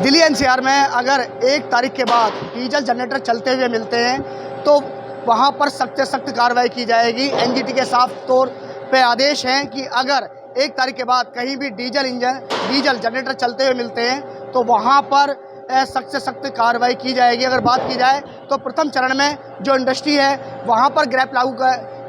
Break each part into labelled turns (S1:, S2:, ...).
S1: Delhi NCR में अगर 1 तारीख के बाद डीजल जनरेटर चलते हुए मिलते हैं तो वहां पर सख्त से सख्त कार्रवाई की जाएगी। एनजीटी के साफ तौर पे आदेश हैं कि अगर 1 तारीख के बाद कहीं भी डीजल जनरेटर चलते हुए मिलते हैं तो वहां पर सख्त से सख्त कार्रवाई की जाएगी। अगर बात की जाए तो प्रथम चरण में जो इंडस्ट्री है वहां पर ग्रैप लागू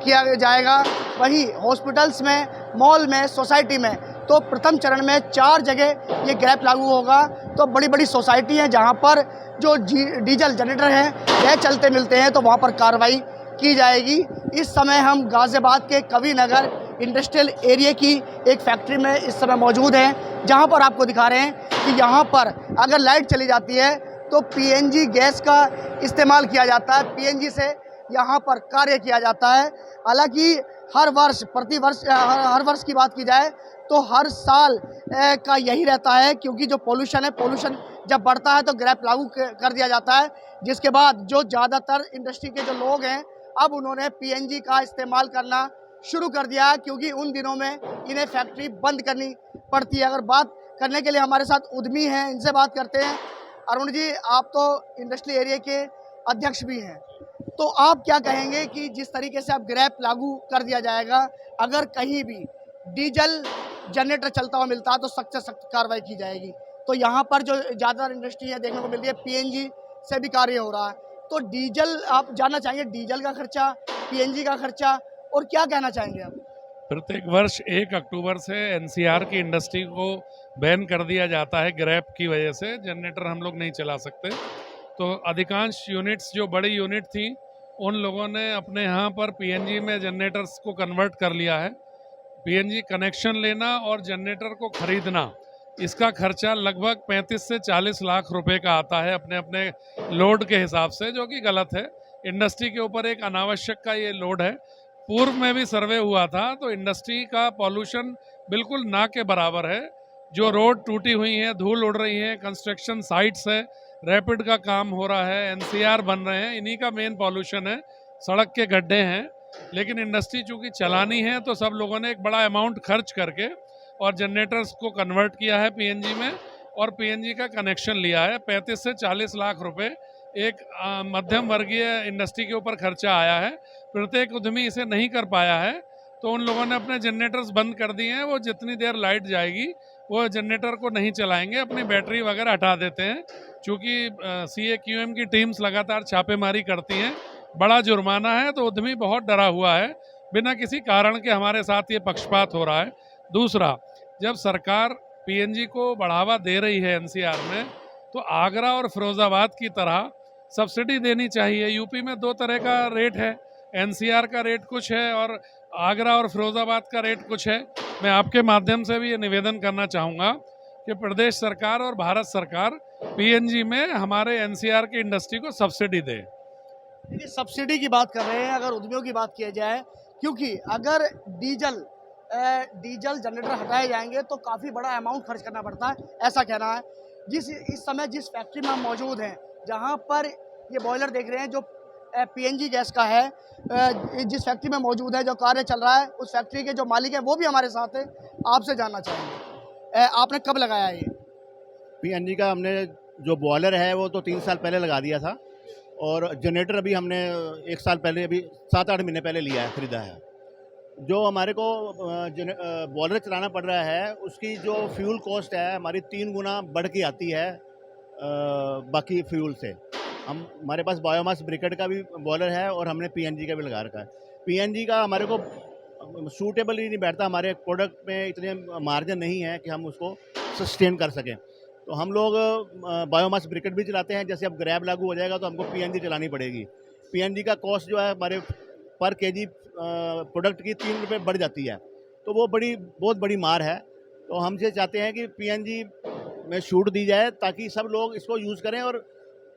S1: किया जाएगा। वहीं हॉस्पिटल्स में, मॉल में, सोसाइटी में तो प्रथम चरण में 4 जगह ये ग्रैप लागू होगा। तो बड़ी बड़ी सोसाइटी हैं जहां पर जो डीजल जनरेटर हैं वह चलते मिलते हैं तो वहां पर कार्रवाई की जाएगी। इस समय हम गाज़ियाबाद के कवि नगर इंडस्ट्रियल एरिया की एक फैक्ट्री में इस समय मौजूद हैं, जहां पर आपको दिखा रहे हैं कि यहां पर अगर लाइट चली जाती है तो पीएनजी गैस का इस्तेमाल किया जाता है। पीएनजी से यहाँ पर कार्य किया जाता है। हालांकि हर वर्ष की बात की जाए तो हर साल का यही रहता है, क्योंकि जो पोल्यूशन जब बढ़ता है तो ग्रैप लागू कर दिया जाता है, जिसके बाद जो ज़्यादातर इंडस्ट्री के जो लोग हैं अब उन्होंने पीएनजी का इस्तेमाल करना शुरू कर दिया है, क्योंकि उन दिनों में इन्हें फैक्ट्री बंद करनी पड़ती है। अगर बात करने के लिए हमारे साथ उद्यमी हैं, इनसे बात करते हैं। अरुण जी, आप तो इंडस्ट्रियल एरिया के अध्यक्ष भी हैं, तो आप क्या कहेंगे कि जिस तरीके से अब ग्रैप लागू कर दिया जाएगा, अगर कहीं भी डीजल जनरेटर चलता हुआ मिलता है तो सख्त से सख्त कार्रवाई की जाएगी। तो यहाँ पर जो ज़्यादा इंडस्ट्री है देखने को मिल रही है, पीएनजी से भी कार्य हो रहा है, तो डीजल आप जानना चाहेंगे, डीजल का खर्चा, पीएनजी का खर्चा, और क्या कहना चाहेंगे आप?
S2: प्रत्येक वर्ष 1 अक्टूबर से एनसीआर की इंडस्ट्री को बैन कर दिया जाता है। ग्रैप की वजह से जनरेटर हम लोग नहीं चला सकते। तो अधिकांश यूनिट्स जो बड़ी यूनिट थी उन लोगों ने अपने यहाँ पर पीएनजी में जनरेटर्स को कन्वर्ट कर लिया है। पीएनजी कनेक्शन लेना और जनरेटर को खरीदना, इसका खर्चा लगभग 35 से 40 लाख रुपए का आता है अपने अपने लोड के हिसाब से, जो कि गलत है। इंडस्ट्री के ऊपर एक अनावश्यक का ये लोड है। पूर्व में भी सर्वे हुआ था तो इंडस्ट्री का पॉल्यूशन बिल्कुल ना के बराबर है। जो रोड टूटी हुई है, धूल उड़ रही है, कंस्ट्रक्शन साइट्स है, रैपिड का काम हो रहा है, एनसीआर बन रहे हैं, इन्हीं का मेन पॉल्यूशन है। सड़क के गड्ढे हैं। लेकिन इंडस्ट्री चूंकि चलानी है तो सब लोगों ने एक बड़ा अमाउंट खर्च करके और जनरेटर्स को कन्वर्ट किया है पीएनजी में और पीएनजी का कनेक्शन लिया है। 35 से 40 लाख रुपए एक मध्यम वर्गीय इंडस्ट्री के ऊपर खर्चा आया है। प्रत्येक उद्यमी इसे नहीं कर पाया है तो उन लोगों ने अपने जनरेटर्स बंद कर दिए हैं। वो जितनी देर लाइट जाएगी वो जनरेटर को नहीं चलाएंगे, अपनी बैटरी वगैरह हटा देते हैं। चूँकि CAQM की टीम्स लगातार छापेमारी करती हैं, बड़ा जुर्माना है, तो उद्यमी बहुत डरा हुआ है। बिना किसी कारण के हमारे साथ ये पक्षपात हो रहा है। दूसरा, जब सरकार पीएनजी को बढ़ावा दे रही है एनसीआर में, तो आगरा और फिरोजाबाद की तरह सब्सिडी देनी चाहिए। यूपी में 2 तरह का रेट है, एनसीआर का रेट कुछ है और आगरा और फिरोजाबाद का रेट कुछ है। मैं आपके माध्यम से भी ये निवेदन करना चाहूँगा कि प्रदेश सरकार और भारत सरकार पीएनजी में हमारे एनसीआर की इंडस्ट्री को सब्सिडी दे।
S1: देखिए, सब्सिडी की बात कर रहे हैं, अगर उद्यमियों की बात की जाए, क्योंकि अगर डीजल जनरेटर हटाए जाएंगे तो काफ़ी बड़ा अमाउंट खर्च करना पड़ता है, ऐसा कहना है। इस समय जिस फैक्ट्री में हम मौजूद हैं, जहां पर ये बॉयलर देख रहे हैं जो पीएनजी गैस का है, जिस फैक्ट्री में मौजूद है, जो कार्य चल रहा है, उस फैक्ट्री के जो मालिक हैं वो भी हमारे साथ हैं। आपसे जानना चाहेंगे, आपने कब लगाया ये
S3: पीएनजी का? हमने जो बॉयलर है वो तो 3 साल पहले लगा दिया था, और जनरेटर अभी हमने 1 साल पहले, अभी 7-8 महीने पहले लिया है, ख़रीदा है। जो हमारे को बॉयलर चलाना पड़ रहा है, उसकी जो फ्यूल कॉस्ट है हमारी 3 गुना बढ़ के आती है बाकी फ्यूल से। हमारे पास बायोमास ब्रिकेट का भी बॉयलर है और हमने पीएनजी का भी लगा रखा है। पीएनजी का हमारे को सूटेबल ही नहीं बैठता, हमारे प्रोडक्ट में इतने मार्जिन नहीं है कि हम उसको सस्टेन कर सकें। तो हम लोग बायोमास ब्रिकेट भी चलाते हैं। जैसे अब ग्रैब लागू हो जाएगा तो हमको पीएनजी चलानी पड़ेगी। पीएनजी का कॉस्ट जो है हमारे पर केजी प्रोडक्ट की 3 रुपये बढ़ जाती है, तो वो बहुत बड़ी मार है। तो हम ये चाहते हैं कि पीएनजी में छूट दी जाए ताकि सब लोग इसको यूज़ करें और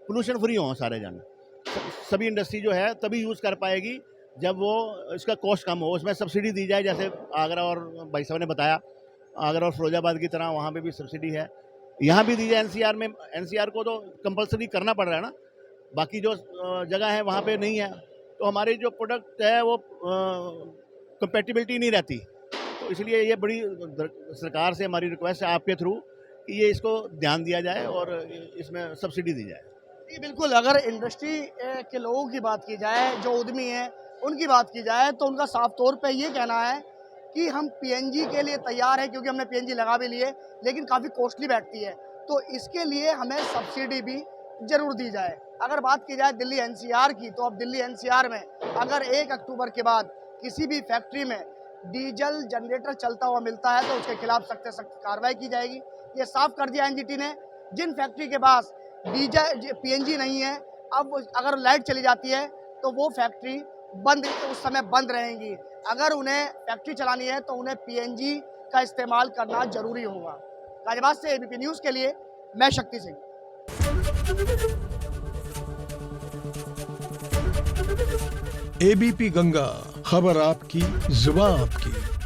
S3: पोल्यूशन फ्री हों सारे जन। सभी इंडस्ट्री जो है तभी यूज़ कर पाएगी जब वो इसका कॉस्ट कम हो, उसमें सब्सिडी दी जाए। जैसे आगरा और भाई साहब ने बताया, आगरा और फिरोजाबाद की तरह वहाँ पे भी सब्सिडी है, यहाँ भी दी जाए। एनसीआर में, एनसीआर को तो कंपलसरी करना पड़ रहा है ना, बाकी जो जगह है वहाँ पे नहीं है, तो हमारे जो प्रोडक्ट है वो कंपेटिबिलिटी नहीं रहती। तो इसलिए ये बड़ी सरकार से हमारी रिक्वेस्ट है आपके थ्रू ये इसको ध्यान दिया जाए और इसमें सब्सिडी दी जाए।
S1: जी बिल्कुल, अगर इंडस्ट्री के लोगों की बात की जाए, जो उद्यमी हैं उनकी बात की जाए, तो उनका साफ तौर पे ये कहना है कि हम पीएनजी के लिए तैयार हैं, क्योंकि हमने पीएनजी लगा भी लिए, लेकिन काफ़ी कॉस्टली बैठती है, तो इसके लिए हमें सब्सिडी भी ज़रूर दी जाए। अगर बात की जाए दिल्ली एनसीआर की, तो अब दिल्ली एनसीआर में अगर 1 अक्टूबर के बाद किसी भी फैक्ट्री में डीजल जनरेटर चलता हुआ मिलता है, तो उसके खिलाफ सख्त से सख्त कार्रवाई की जाएगी। ये साफ कर दिया एनजीटी ने। जिन फैक्ट्री के पास डीजल पीएनजी नहीं है, अब अगर लाइट चली जाती है तो वो फैक्ट्री बंद, उस समय बंद रहेंगी। अगर उन्हें फैक्ट्री चलानी है तो उन्हें पीएनजी का इस्तेमाल करना जरूरी होगा। गाजियाबाद से एबीपी न्यूज़ के लिए मैं शक्ति सिंह।
S4: एबीपी गंगा, खबर आपकी, जुबान आपकी।